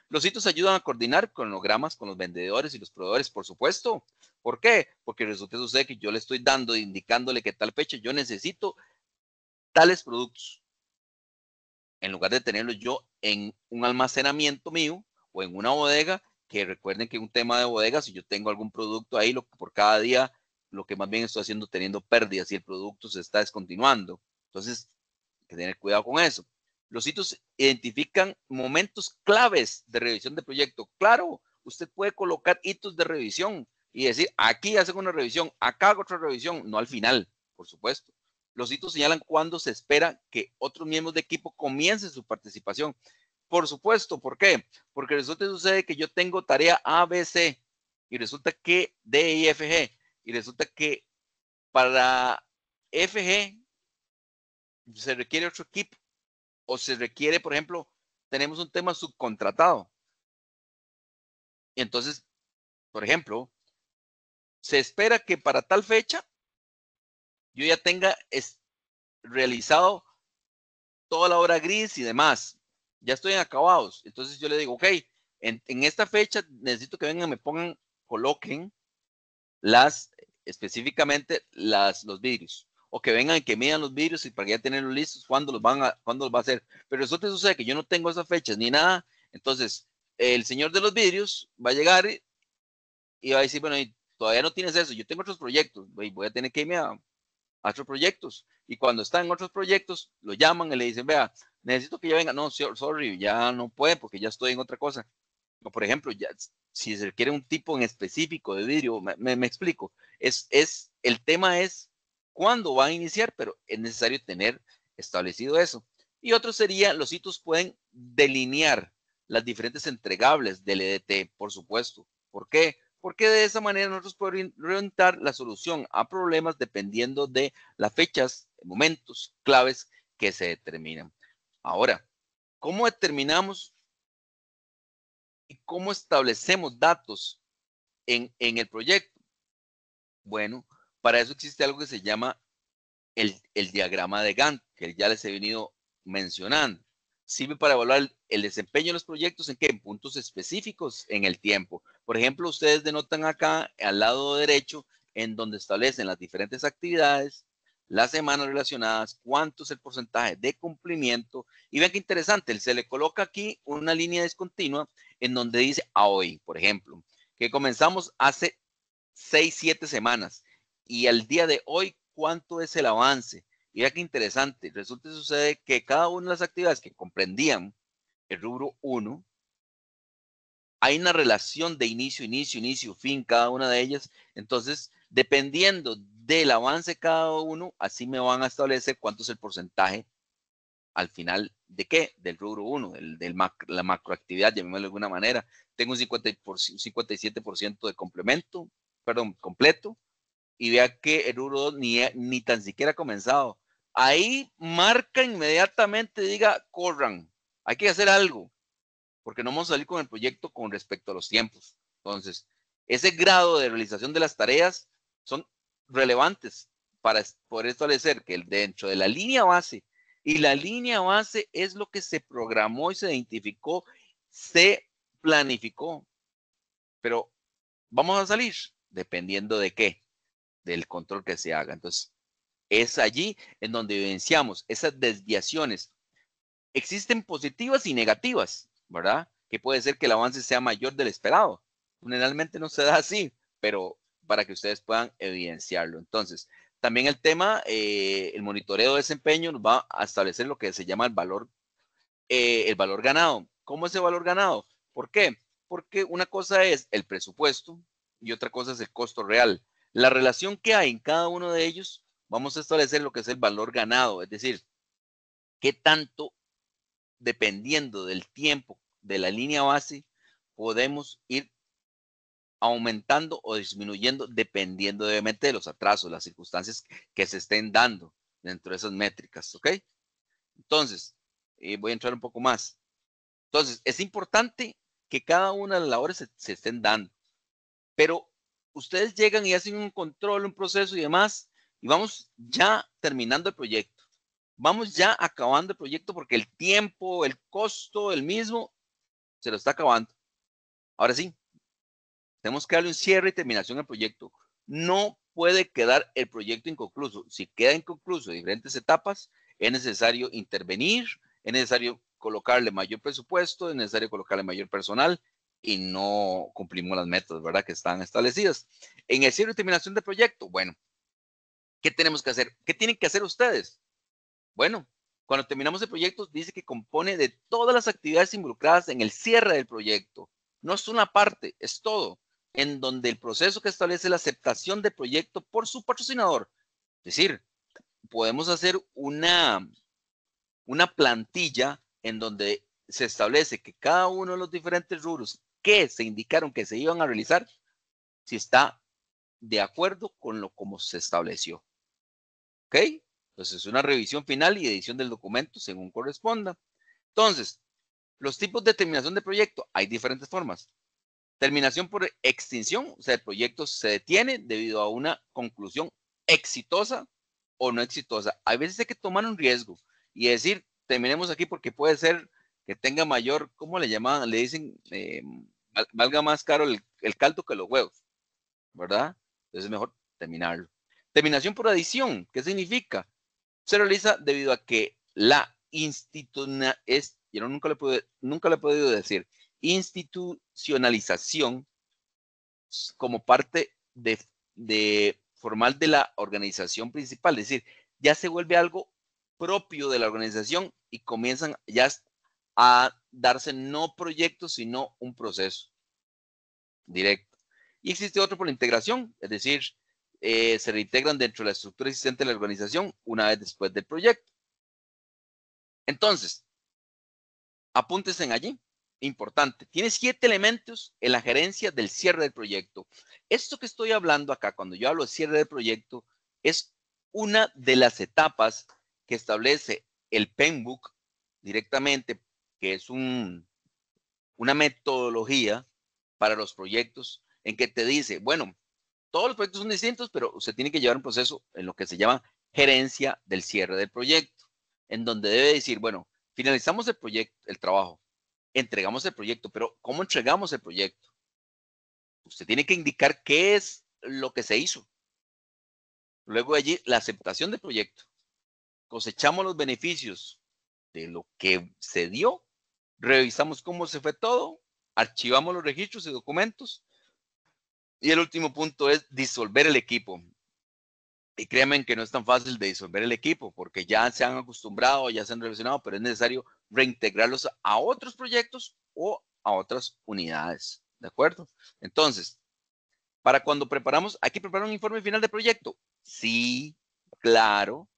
Speaker 1: Los hitos ayudan a coordinar cronogramas con los vendedores y los proveedores, por supuesto. ¿Por qué? Porque resulta sucede que yo le estoy dando, indicándole que tal fecha yo necesito tales productos, en lugar de tenerlos yo en un almacenamiento mío o en una bodega, que recuerden que un tema de bodegas, si yo tengo algún producto ahí, por cada día, lo que más bien estoy haciendo teniendo pérdidas y el producto se está descontinuando. Entonces, hay que tener cuidado con eso. Los hitos identifican momentos claves de revisión de proyecto. Claro, usted puede colocar hitos de revisión y decir, aquí hacen una revisión, acá hago otra revisión, no al final, por supuesto. Los hitos señalan cuándo se espera que otros miembros de equipo comiencen su participación. Por supuesto, ¿por qué? Porque resulta que sucede que yo tengo tarea A, B, C y resulta que D, I, F, G y resulta que para F, G se requiere otro equipo o se requiere, por ejemplo, tenemos un tema subcontratado. Entonces, por ejemplo, se espera que para tal fecha yo ya tenga realizado toda la obra gris y demás. Ya estoy en acabados. Entonces yo le digo, ok, en esta fecha necesito que vengan, me pongan, coloquen específicamente los vidrios. O que vengan y que midan los vidrios y para ya tenerlos listos, cuándo los va a hacer. Pero resulta que sucede que yo no tengo esas fechas ni nada. Entonces, el señor de los vidrios va a llegar y va a decir, bueno, todavía no tienes eso, yo tengo otros proyectos, voy a tener que irme a otros proyectos. Y cuando están en otros proyectos, lo llaman y le dicen, vea, necesito que ya venga. No, sorry, ya no puede porque ya estoy en otra cosa. O por ejemplo, ya, si se requiere un tipo en específico de vidrio, me explico. El tema es cuándo va a iniciar, pero es necesario tener establecido eso. Y otro sería, los hitos pueden delinear las diferentes entregables del EDT, por supuesto. ¿Por qué? Porque de esa manera nosotros podemos orientar la solución a problemas dependiendo de las fechas, momentos, claves que se determinan. Ahora, ¿cómo determinamos y cómo establecemos datos en el proyecto? Bueno, para eso existe algo que se llama el diagrama de Gantt, que ya les he venido mencionando. Sirve para evaluar el desempeño de los proyectos en puntos específicos en el tiempo. Por ejemplo, ustedes denotan acá al lado derecho en donde establecen las diferentes actividades, las semanas relacionadas, cuánto es el porcentaje de cumplimiento. Y vean qué interesante, se le coloca aquí una línea discontinua en donde dice a hoy, por ejemplo, que comenzamos hace 6, 7 semanas y al día de hoy, ¿cuánto es el avance? Y vea qué interesante, resulta que sucede que cada una de las actividades que comprendían el rubro 1, hay una relación de inicio, fin, cada una de ellas. Entonces, dependiendo del avance de cada uno, así me van a establecer cuánto es el porcentaje al final de qué, del rubro 1, la macroactividad, llamémoslo de alguna manera. Tengo un 57% de completo, y vea que el rubro 2 ni tan siquiera ha comenzado. Ahí marca inmediatamente, diga, corran, hay que hacer algo, porque no vamos a salir con el proyecto con respecto a los tiempos. Entonces, ese grado de realización de las tareas son relevantes para poder establecer que dentro de la línea base, y la línea base es lo que se programó y se identificó, se planificó, pero vamos a salir dependiendo de qué, del control que se haga. Entonces, es allí en donde evidenciamos esas desviaciones. Existen positivas y negativas, ¿verdad? Que puede ser que el avance sea mayor del esperado. Generalmente no se da así, pero para que ustedes puedan evidenciarlo. Entonces, también el tema, el monitoreo de desempeño nos va a establecer lo que se llama el valor ganado. ¿Cómo es el valor ganado? ¿Por qué? Porque una cosa es el presupuesto y otra cosa es el costo real. La relación que hay en cada uno de ellos, vamos a establecer lo que es el valor ganado, es decir, qué tanto, dependiendo del tiempo de la línea base, podemos ir aumentando o disminuyendo dependiendo obviamente de los atrasos, las circunstancias que se estén dando dentro de esas métricas, ¿ok? Entonces, voy a entrar un poco más. Entonces, es importante que cada una de las labores se estén dando, pero ustedes llegan y hacen un control, un proceso y demás, y vamos ya terminando el proyecto. Vamos ya acabando el proyecto porque el tiempo, el costo, el mismo, se lo está acabando. Ahora sí, tenemos que darle un cierre y terminación al proyecto. No puede quedar el proyecto inconcluso. Si queda inconcluso en diferentes etapas, es necesario intervenir, es necesario colocarle mayor presupuesto, es necesario colocarle mayor personal y no cumplimos las metas, ¿verdad? Que están establecidas. En el cierre y terminación del proyecto, bueno, ¿qué tenemos que hacer? ¿Qué tienen que hacer ustedes? Bueno, cuando terminamos el proyecto, dice que compone de todas las actividades involucradas en el cierre del proyecto. No es una parte, es todo, en donde el proceso que establece la aceptación del proyecto por su patrocinador. Es decir, podemos hacer una plantilla en donde se establece que cada uno de los diferentes rubros que se indicaron que se iban a realizar, si está de acuerdo con lo como se estableció. ¿Ok? Entonces, una revisión final y edición del documento según corresponda. Entonces, los tipos de terminación de proyecto, hay diferentes formas. Terminación por extinción, o sea, el proyecto se detiene debido a una conclusión exitosa o no exitosa. Hay veces hay que tomar un riesgo y decir, terminemos aquí porque puede ser que tenga mayor, ¿cómo le llaman? Le dicen, valga más caro el caldo que los huevos, ¿verdad? Entonces es mejor terminarlo. Terminación por adición, ¿qué significa? Se realiza debido a que la yo nunca le he podido decir, institucionalización como parte formal de la organización principal, es decir, ya se vuelve algo propio de la organización y comienzan ya a darse no proyectos, sino un proceso directo. Y existe otro por la integración, es decir, se reintegran dentro de la estructura existente de la organización una vez después del proyecto. Entonces, apúntense en allí. Importante. Tiene 7 elementos en la gerencia del cierre del proyecto. Esto que estoy hablando acá, cuando yo hablo de cierre del proyecto, es una de las etapas que establece el PMBOK directamente, que es una metodología para los proyectos en que te dice, bueno, todos los proyectos son distintos, pero usted tiene que llevar un proceso en lo que se llama gerencia del cierre del proyecto, en donde debe decir, bueno, finalizamos el proyecto, el trabajo, entregamos el proyecto, pero ¿cómo entregamos el proyecto? Usted tiene que indicar qué es lo que se hizo. Luego de allí, la aceptación del proyecto. Cosechamos los beneficios de lo que se dio, revisamos cómo se fue todo, archivamos los registros y documentos. Y el último punto es disolver el equipo. Y créanme que no es tan fácil de disolver el equipo, porque ya se han acostumbrado, ya se han relacionado, pero es necesario reintegrarlos a otros proyectos o a otras unidades. ¿De acuerdo? Entonces, para cuando preparamos, ¿hay que preparar un informe final de proyecto? Sí, claro.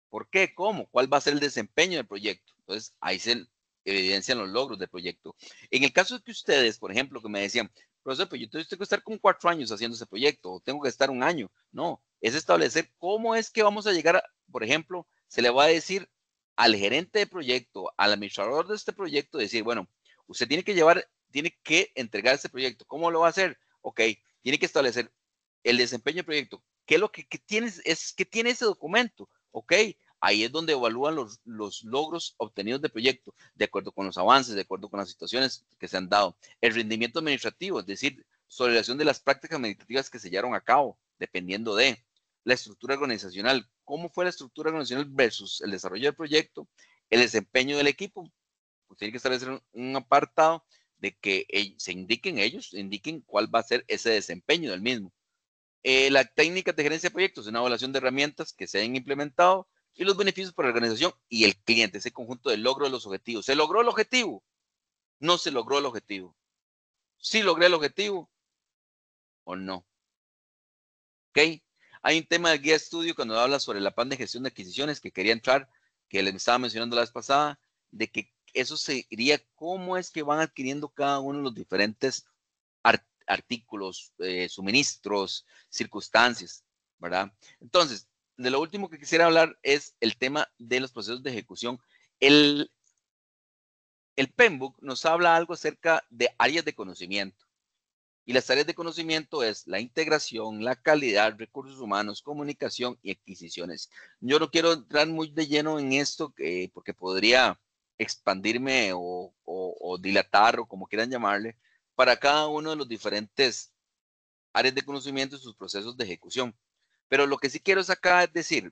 Speaker 1: ¿Por qué? ¿Cómo? ¿Cuál va a ser el desempeño del proyecto? Entonces, ahí se evidencian los logros del proyecto. En el caso de que ustedes, por ejemplo, que me decían, profesor, pues yo tengo que estar como 4 años haciendo ese proyecto, o tengo que estar 1 año. No, es establecer cómo es que vamos a llegar a, por ejemplo, se le va a decir al gerente de proyecto, al administrador de este proyecto, decir, bueno, usted tiene que entregar este proyecto. ¿Cómo lo va a hacer? Ok, tiene que establecer el desempeño del proyecto. ¿Qué es lo que tiene ese documento? Ok, ahí es donde evalúan los logros obtenidos del proyecto, de acuerdo con los avances, de acuerdo con las situaciones que se han dado. El rendimiento administrativo, es decir, solidarización de las prácticas administrativas que se llevaron a cabo, dependiendo de la estructura organizacional. ¿Cómo fue la estructura organizacional versus el desarrollo del proyecto? El desempeño del equipo. Pues tiene que establecer un apartado de que se indiquen cuál va a ser ese desempeño del mismo. La técnica de gerencia de proyectos, una evaluación de herramientas que se hayan implementado y los beneficios para la organización y el cliente, ese conjunto de logro de los objetivos. ¿Se logró el objetivo? No se logró el objetivo. ¿Sí logré el objetivo o no? ¿Ok? Hay un tema del guía de estudio cuando habla sobre la plan de gestión de adquisiciones que quería entrar, que les estaba mencionando la vez pasada, de que eso sería cómo es que van adquiriendo cada uno de los diferentes artículos, suministros, circunstancias, ¿verdad? Entonces, de lo último que quisiera hablar es el tema de los procesos de ejecución. El PMBOK nos habla algo acerca de áreas de conocimiento. Y las áreas de conocimiento es la integración, la calidad, recursos humanos, comunicación y adquisiciones. Yo no quiero entrar muy de lleno en esto porque podría expandirme o dilatar o como quieran llamarle para cada uno de los diferentes áreas de conocimiento y sus procesos de ejecución. Pero lo que sí quiero es acá es decir,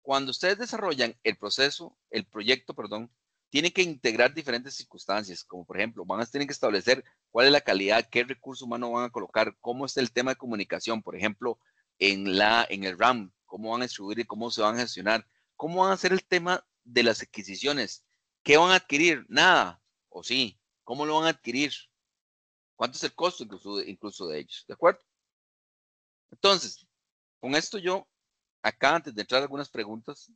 Speaker 1: cuando ustedes desarrollan el proceso, el proyecto, perdón, tienen que integrar diferentes circunstancias, como por ejemplo, van a tener que establecer cuál es la calidad, qué recurso humano van a colocar, cómo está el tema de comunicación, por ejemplo, en el RAM, cómo van a distribuir y cómo se van a gestionar, cómo van a hacer el tema de las adquisiciones, qué van a adquirir, nada, o sí, cómo lo van a adquirir, cuánto es el costo incluso de ellos, ¿de acuerdo? Entonces, con esto yo, acá antes de entrar a algunas preguntas,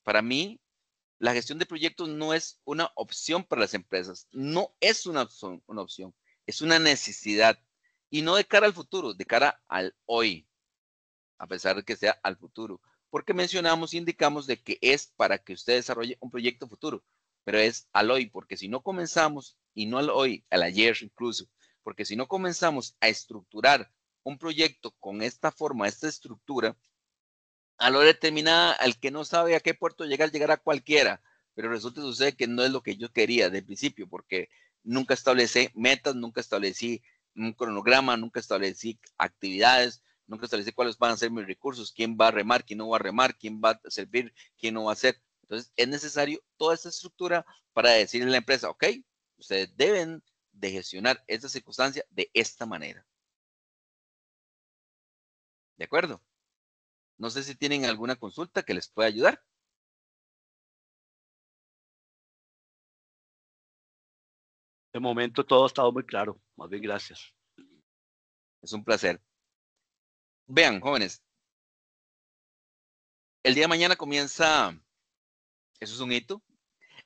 Speaker 1: para mí, la gestión de proyectos no es una opción para las empresas, no es una opción, es una necesidad. Y no de cara al futuro, de cara al hoy, a pesar de que sea al futuro. Porque mencionamos y indicamos de que es para que usted desarrolle un proyecto futuro, pero es al hoy, porque si no comenzamos, y no al hoy, al ayer incluso, porque si no comenzamos a estructurar un proyecto con esta forma, esta estructura, a la hora determinada, al que no sabe a qué puerto llegar, llegará cualquiera, pero resulta que sucede que no es lo que yo quería de principio, porque nunca establecí metas, nunca establecí un cronograma, nunca establecí actividades, nunca establecí cuáles van a ser mis recursos, quién va a remar, quién no va a remar, quién va a servir, quién no va a hacer. Entonces, es necesario toda esta estructura para decirle a la empresa, ok, ustedes deben de gestionar esta circunstancia de esta manera. ¿De acuerdo? No sé si tienen alguna consulta que les pueda ayudar.
Speaker 3: De momento todo ha estado muy claro. Más bien, gracias.
Speaker 1: Es un placer. Vean, jóvenes, el día de mañana comienza, eso es un hito,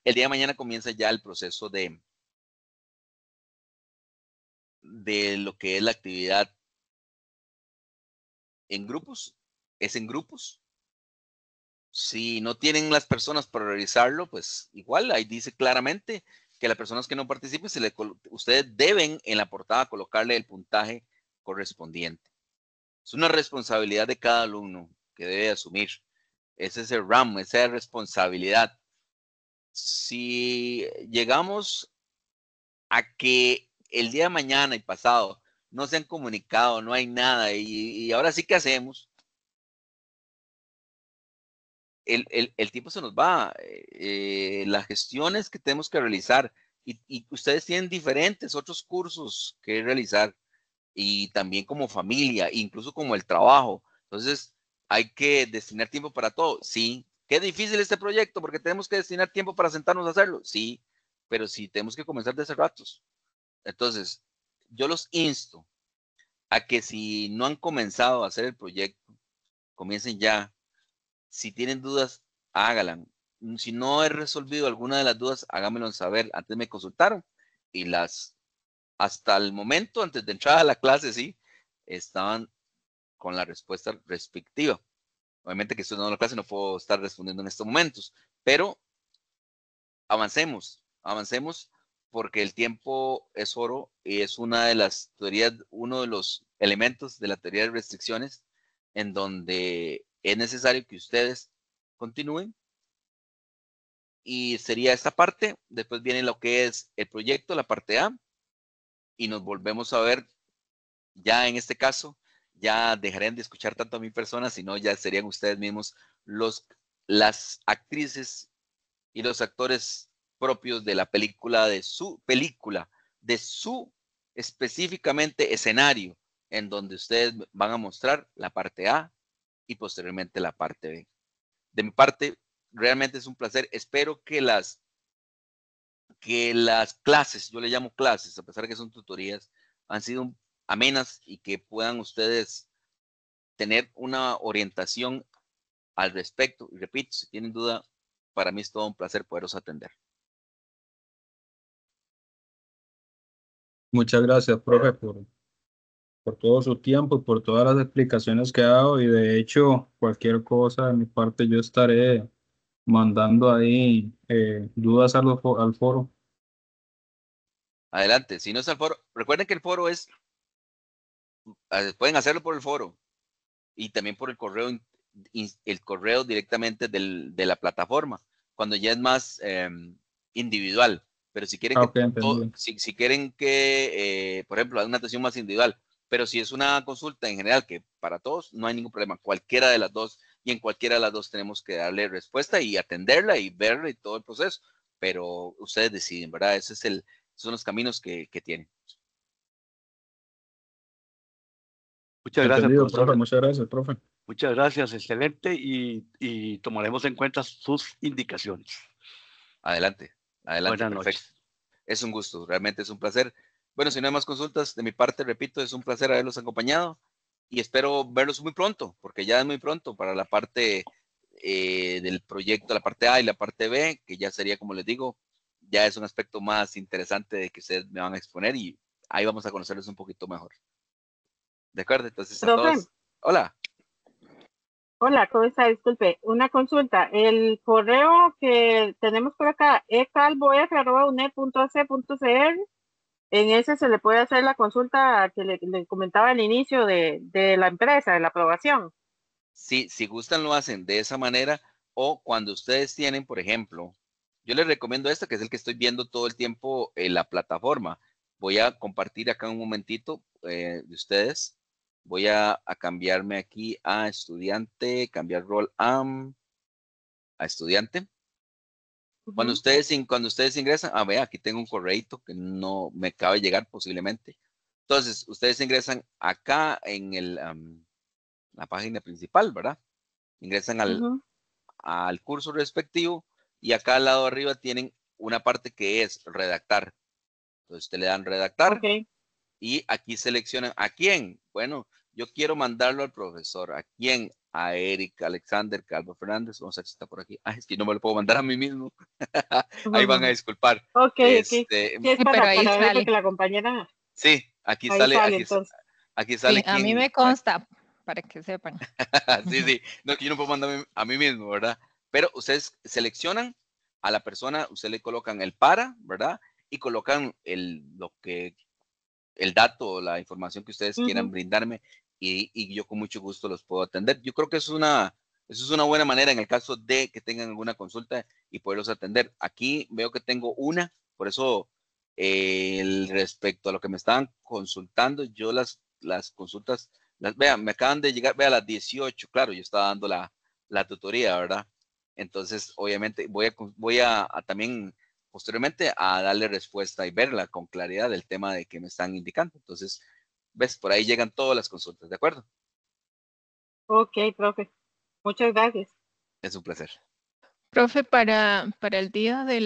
Speaker 1: el día de mañana comienza ya el proceso de lo que es la actividad en grupos, es en grupos. Si no tienen las personas para realizarlo, pues igual ahí dice claramente que las personas que no participen, ustedes deben en la portada colocarle el puntaje correspondiente. Es una responsabilidad de cada alumno que debe asumir. Ese es el RAM, esa es responsabilidad. Si llegamos a que el día de mañana y pasado no se han comunicado, no hay nada, y ahora sí que hacemos, el tiempo se nos va, las gestiones que tenemos que realizar, y ustedes tienen diferentes otros cursos que realizar, y también como familia, incluso como el trabajo. Entonces, hay que destinar tiempo para todo. Sí, qué difícil este proyecto porque tenemos que destinar tiempo para sentarnos a hacerlo. Sí, pero sí tenemos que comenzar de hace ratos. Entonces, yo los insto a que si no han comenzado a hacer el proyecto, comiencen ya. Si tienen dudas, háganlas. Si no he resolvido alguna de las dudas, háganmelo saber. Antes me consultaron y hasta el momento, antes de entrar a la clase, sí, estaban con la respuesta respectiva. Obviamente que estoy dando la clase, no puedo estar respondiendo en estos momentos, pero avancemos porque el tiempo es oro y es una de las teorías, uno de los elementos de la teoría de restricciones en donde es necesario que ustedes continúen. Y sería esta parte, después viene lo que es el proyecto, la parte A, y nos volvemos a ver ya en este caso, ya dejarían de escuchar tanto a mi persona, sino ya serían ustedes mismos las actrices y los actores propios de la película, de su específicamente escenario, en donde ustedes van a mostrar la parte A y posteriormente la parte B. De mi parte, realmente es un placer. Espero que las clases, yo le llamo clases, a pesar de que son tutorías, han sido amenas y que puedan ustedes tener una orientación al respecto. Y repito, si tienen duda, para mí es todo un placer poderos atender.
Speaker 4: Muchas gracias, profe, por todo su tiempo y por todas las explicaciones que ha dado. Y de hecho, cualquier cosa de mi parte, yo estaré mandando ahí dudas al foro.
Speaker 1: Adelante, si no es al foro, recuerden que el foro pueden hacerlo por el foro y también por el correo directamente de la plataforma, cuando ya es más individual. Pero si quieren
Speaker 4: Ok, entendido.
Speaker 1: si quieren que, por ejemplo, haga una atención más individual, pero si es una consulta en general que para todos, no hay ningún problema. Cualquiera de las dos, y en cualquiera de las dos tenemos que darle respuesta y atenderla y verla y todo el proceso. Pero ustedes deciden, ¿verdad? Esos son los caminos que tienen.
Speaker 3: Muchas gracias,
Speaker 4: Entendido,
Speaker 3: profesor.
Speaker 4: profe. Muchas gracias, profe.
Speaker 3: Muchas gracias, excelente, y tomaremos en cuenta sus indicaciones.
Speaker 1: Adelante, adelante,
Speaker 3: Buenas
Speaker 1: perfecto.
Speaker 3: noches.
Speaker 1: Es un gusto, realmente es un placer. Bueno, si no hay más consultas, de mi parte, repito, es un placer haberlos acompañado y espero verlos muy pronto, porque ya es muy pronto para la parte del proyecto, la parte A y la parte B, que ya sería, como les digo, ya es un aspecto más interesante de que ustedes me van a exponer y ahí vamos a conocerlos un poquito mejor. ¿De acuerdo? Entonces, a
Speaker 5: Profe.
Speaker 1: todos. Hola.
Speaker 5: Hola, ¿cómo está? Disculpe, una consulta. El correo que tenemos por acá, ecalboef@uned.ac.cr, en ese se le puede hacer la consulta que le comentaba al inicio de la empresa, de la aprobación.
Speaker 1: Sí, si gustan lo hacen de esa manera o cuando ustedes tienen, por ejemplo, yo les recomiendo este que es el que estoy viendo todo el tiempo en la plataforma. Voy a compartir acá un momentito de ustedes. Voy a cambiarme aquí a estudiante, cambiar rol a estudiante. Cuando ustedes ingresan, vea, aquí tengo un correíto que no me acaba de llegar posiblemente. Entonces, ustedes ingresan acá en la página principal, ¿verdad? Ingresan al curso respectivo y acá al lado de arriba tienen una parte que es redactar. Entonces, ustedes le dan redactar
Speaker 5: Ok.
Speaker 1: y aquí seleccionan a quién. Bueno, yo quiero mandarlo al profesor. ¿A quién? A Eric, Alexander, Calvo Fernández. Vamos a ver si está por aquí. Es que no me lo puedo mandar a mí mismo. Ahí van a disculpar.
Speaker 5: Ok, ok. Sí, es
Speaker 2: Sí, pero ahí
Speaker 5: para ver
Speaker 2: sale.
Speaker 5: porque la compañera
Speaker 1: Sí, aquí
Speaker 5: ahí
Speaker 1: sale,
Speaker 5: sale entonces.
Speaker 1: aquí
Speaker 2: Sí,
Speaker 1: sale
Speaker 2: a mí
Speaker 1: quién.
Speaker 2: me consta, para que sepan.
Speaker 1: Sí, sí. No, que yo no puedo mandar a mí mismo, ¿verdad? Pero ustedes seleccionan a la persona, ustedes le colocan el para, ¿verdad? Y colocan el dato, la información que ustedes quieran brindarme y yo con mucho gusto los puedo atender. Yo creo que eso es una buena manera en el caso de que tengan alguna consulta y poderlos atender. Aquí veo que tengo una, por eso respecto a lo que me estaban consultando, yo las consultas, vean, me acaban de llegar, vean, a las 18, claro, yo estaba dando la tutoría, ¿verdad? Entonces, obviamente, voy a también posteriormente a darle respuesta y verla con claridad del tema de que me están indicando. Entonces, ves, por ahí llegan todas las consultas, ¿de acuerdo?
Speaker 5: Ok, profe. Muchas gracias.
Speaker 1: Es un placer.
Speaker 2: Profe, para el día de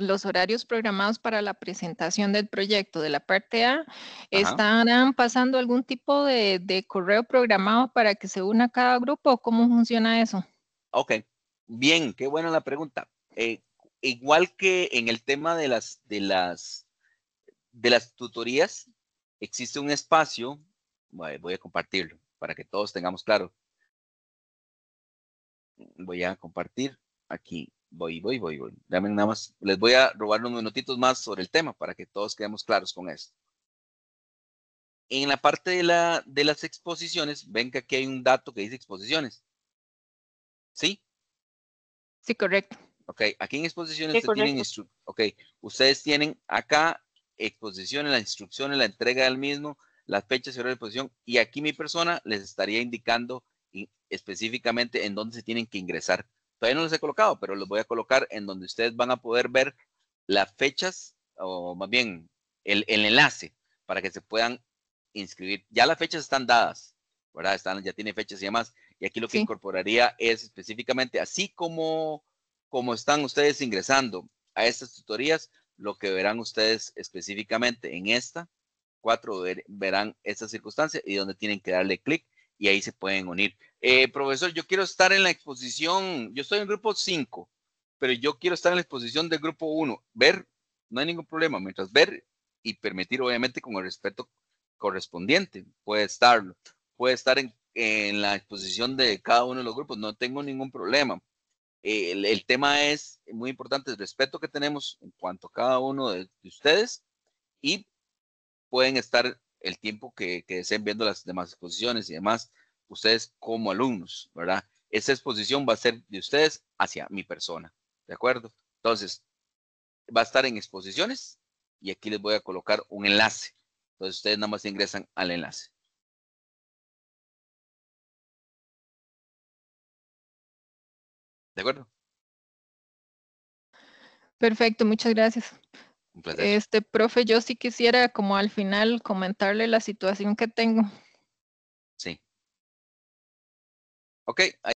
Speaker 2: los horarios programados para la presentación del proyecto de la parte A,
Speaker 1: Ajá.
Speaker 2: ¿estarán pasando algún tipo de correo programado para que se una cada grupo? ¿Cómo funciona eso?
Speaker 1: Ok, bien, qué buena la pregunta. Igual que en el tema de las tutorías, existe un espacio, voy a compartirlo para que todos tengamos claro. Voy a compartir aquí. Voy. Dame nada más, les voy a robar unos minutitos más sobre el tema para que todos quedemos claros con esto. En la parte de las exposiciones, ven que aquí hay un dato que dice exposiciones. ¿Sí?
Speaker 2: Sí, correcto.
Speaker 1: Ok, aquí en exposiciones
Speaker 5: Sí,
Speaker 1: ustedes tienen,
Speaker 5: correcto.
Speaker 1: ustedes tienen acá exposiciones, las instrucciones, la entrega del mismo, las fechas y hora de exposición, y aquí mi persona les estaría indicando específicamente en dónde se tienen que ingresar. Todavía no los he colocado, pero los voy a colocar en donde ustedes van a poder ver las fechas, o más bien el enlace, para que se puedan inscribir. Ya las fechas están dadas, ¿verdad? Ya tiene fechas y demás, y aquí lo que
Speaker 2: Sí.
Speaker 1: incorporaría es específicamente, así como están ustedes ingresando a estas tutorías, lo que verán ustedes específicamente en esta 4 verán esta circunstancia y donde tienen que darle clic y ahí se pueden unir. Profesor, yo quiero estar en la exposición, yo estoy en grupo 5, pero yo quiero estar en la exposición del grupo 1. Ver, no hay ningún problema, mientras ver y permitir obviamente con el respeto correspondiente, puede estarlo. Puede estar en la exposición de cada uno de los grupos, no tengo ningún problema. El tema es muy importante, el respeto que tenemos en cuanto a cada uno de ustedes y pueden estar el tiempo que deseen viendo las demás exposiciones y demás, ustedes como alumnos, ¿verdad? Esa exposición va a ser de ustedes hacia mi persona, ¿de acuerdo? Entonces, va a estar en exposiciones y aquí les voy a colocar un enlace. Entonces, ustedes nada más ingresan al enlace. ¿De acuerdo?
Speaker 2: Perfecto, muchas gracias.
Speaker 1: Un placer.
Speaker 2: Profe, yo sí quisiera como al final comentarle la situación que tengo.
Speaker 1: Sí. Ok.